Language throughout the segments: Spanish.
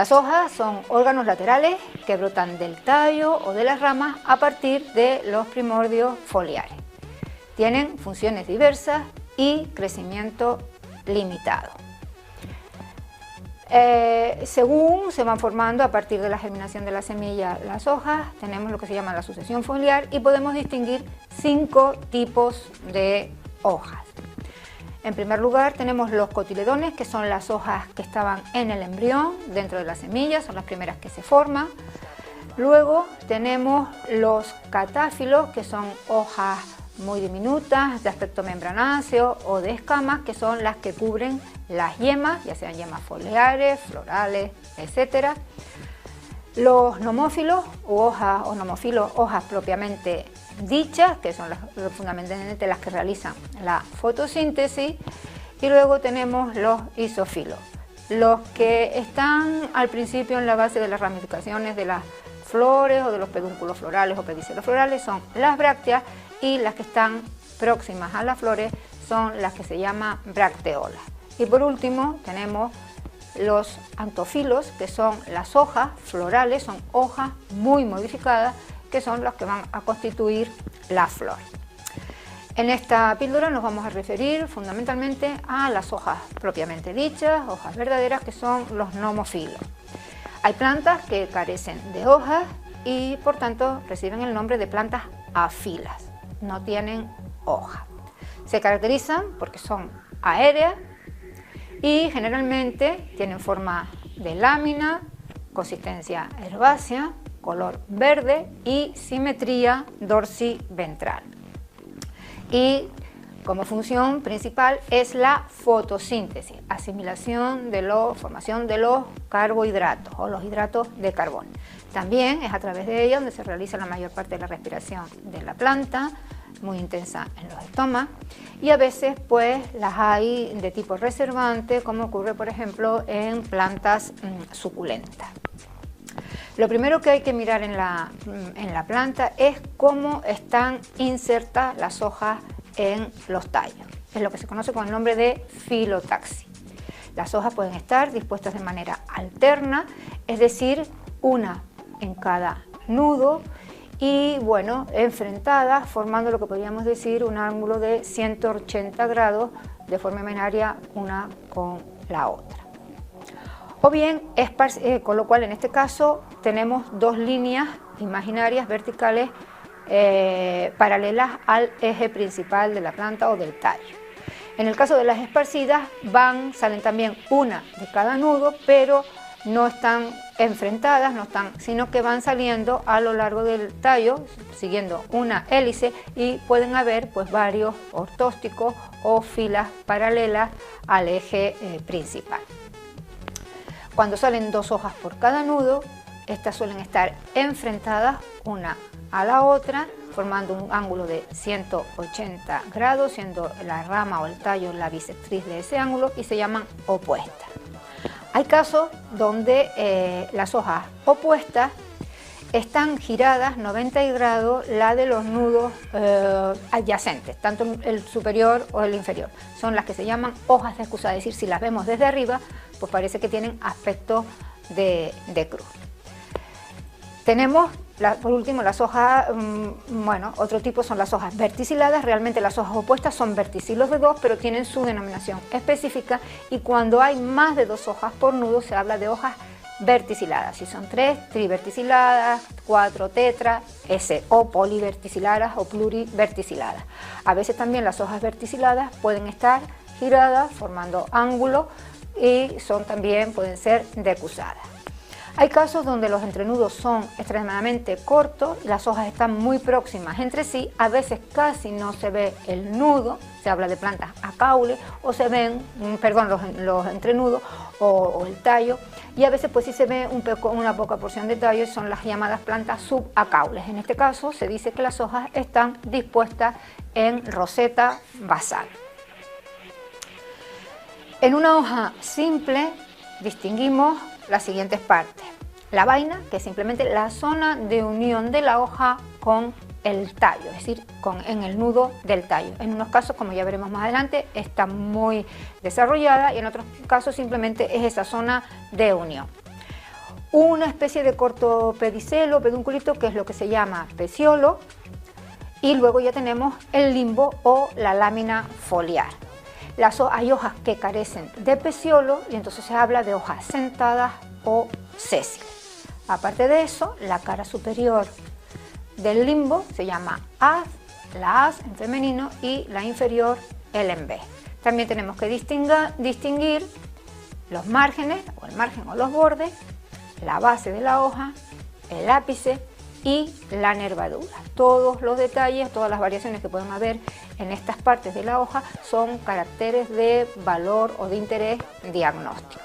Las hojas son órganos laterales que brotan del tallo o de las ramas a partir de los primordios foliares. Tienen funciones diversas y crecimiento limitado. Según se van formando a partir de la germinación de la semilla las hojas, tenemos lo que se llama la sucesión foliar y podemos distinguir 5 tipos de hojas. En primer lugar tenemos los cotiledones, que son las hojas que estaban en el embrión, dentro de la semilla, son las primeras que se forman. Luego tenemos los catáfilos, que son hojas muy diminutas, de aspecto membranáceo o de escamas, que son las que cubren las yemas, ya sean yemas foliares, florales, etc. Los nomófilos o nomófilos, hojas propiamente dichas, que son fundamentalmente las que realizan la fotosíntesis. Y luego tenemos los isófilos, los que están al principio en la base de las ramificaciones de las flores o de los pedúnculos florales o pedicelos florales, son las brácteas, y las que están próximas a las flores son las que se llaman bracteolas. Y por último tenemos los antofilos, que son las hojas florales, son hojas muy modificadas, que son las que van a constituir la flor. En esta píldora nos vamos a referir fundamentalmente a las hojas propiamente dichas, hojas verdaderas, que son los nomofilos. Hay plantas que carecen de hojas y por tanto reciben el nombre de plantas afilas, no tienen hoja. Se caracterizan porque son aéreas y generalmente tienen forma de lámina, consistencia herbácea, color verde y simetría dorsiventral. Y como función principal es la fotosíntesis, formación de los carbohidratos o los hidratos de carbono. También es a través de ella donde se realiza la mayor parte de la respiración de la planta, muy intensa en los estomas, y a veces pues las hay de tipo reservante, como ocurre por ejemplo en plantas suculentas. Lo primero que hay que mirar en la planta es cómo están insertas las hojas en los tallos. Es lo que se conoce con el nombre de filotaxis. Las hojas pueden estar dispuestas de manera alterna, es decir, una en cada nudo y bueno, enfrentadas, formando lo que podríamos decir un ángulo de 180 grados de forma binaria una con la otra. O bien, con lo cual en este caso tenemos dos líneas imaginarias verticales paralelas al eje principal de la planta o del tallo. En el caso de las esparcidas salen también una de cada nudo, pero no están enfrentadas, sino que van saliendo a lo largo del tallo, siguiendo una hélice, y pueden haber pues varios ortósticos o filas paralelas al eje principal. Cuando salen dos hojas por cada nudo, estas suelen estar enfrentadas una a la otra, formando un ángulo de 180 grados, siendo la rama o el tallo la bisectriz de ese ángulo, y se llaman opuestas. Hay casos donde las hojas opuestas están giradas 90 grados, la de los nudos adyacentes, tanto el superior o el inferior. Son las que se llaman hojas descusadas, es decir, si las vemos desde arriba, pues parece que tienen aspecto de cruz. Tenemos, por último, las hojas, otro tipo son las hojas verticiladas. Realmente las hojas opuestas son verticilos de 2, pero tienen su denominación específica, y cuando hay más de 2 hojas por nudo se habla de hojas verticiladas. Si son 3, triverticiladas, 4, tetra, o poliverticiladas o pluriverticiladas. A veces también las hojas verticiladas pueden estar giradas formando ángulos y pueden ser decusadas. Hay casos donde los entrenudos son extremadamente cortos, las hojas están muy próximas entre sí, a veces casi no se ve el nudo, se habla de plantas acaules, o se ven, los entrenudos o el tallo, y a veces pues sí se ve una poca porción de tallo, y son las llamadas plantas subacaules. En este caso se dice que las hojas están dispuestas en roseta basal. En una hoja simple distinguimos las siguientes partes. La vaina, que es simplemente la zona de unión de la hoja con el tallo, es decir, en el nudo del tallo. En unos casos, como ya veremos más adelante, está muy desarrollada, y en otros casos simplemente es esa zona de unión. una especie de corto pedicelo, pedúnculito, que es lo que se llama peciolo, y luego ya tenemos el limbo o la lámina foliar. Hay hojas que carecen de peciolo y entonces se habla de hojas sentadas o sésiles. Aparte de eso, la cara superior del limbo se llama haz, la haz en femenino, y la inferior el en B. También tenemos que distinguir los márgenes, o el margen o los bordes, la base de la hoja, el ápice y la nervadura. Todos los detalles, todas las variaciones que pueden haber en estas partes de la hoja son caracteres de valor o de interés diagnóstico.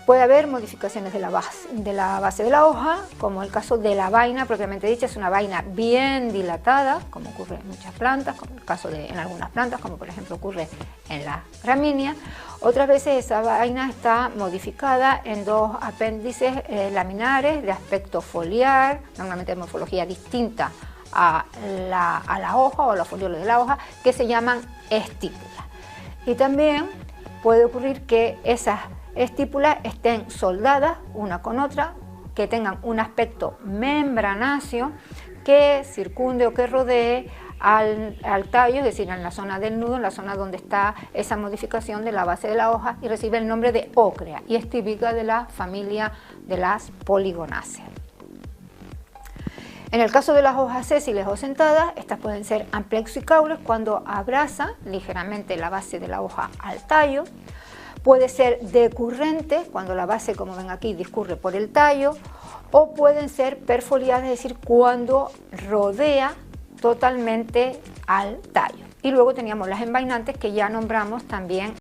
Puede haber modificaciones de la base de la hoja, como el caso de la vaina propiamente dicha. Es una vaina bien dilatada, como ocurre en muchas plantas, como el caso en algunas plantas, como por ejemplo ocurre en la gramínea. Otras veces esa vaina está modificada en dos apéndices laminares de aspecto foliar, normalmente de morfología distinta a la hoja o a los foliolos de la hoja, que se llaman estípulas. Y también puede ocurrir que esas estípulas estén soldadas una con otra, que tengan un aspecto membranáceo que circunde o que rodee al tallo, es decir, en la zona del nudo, en la zona donde está esa modificación de la base de la hoja, y recibe el nombre de ócrea, y es típica de la familia de las poligonáceas. En el caso de las hojas sésiles o sentadas, estas pueden ser amplexicaules cuando abraza ligeramente la base de la hoja al tallo. Puede ser decurrente, cuando la base, como ven aquí, discurre por el tallo, o pueden ser perfoliadas, es decir, cuando rodea totalmente al tallo. Y luego teníamos las envainantes, que ya nombramos también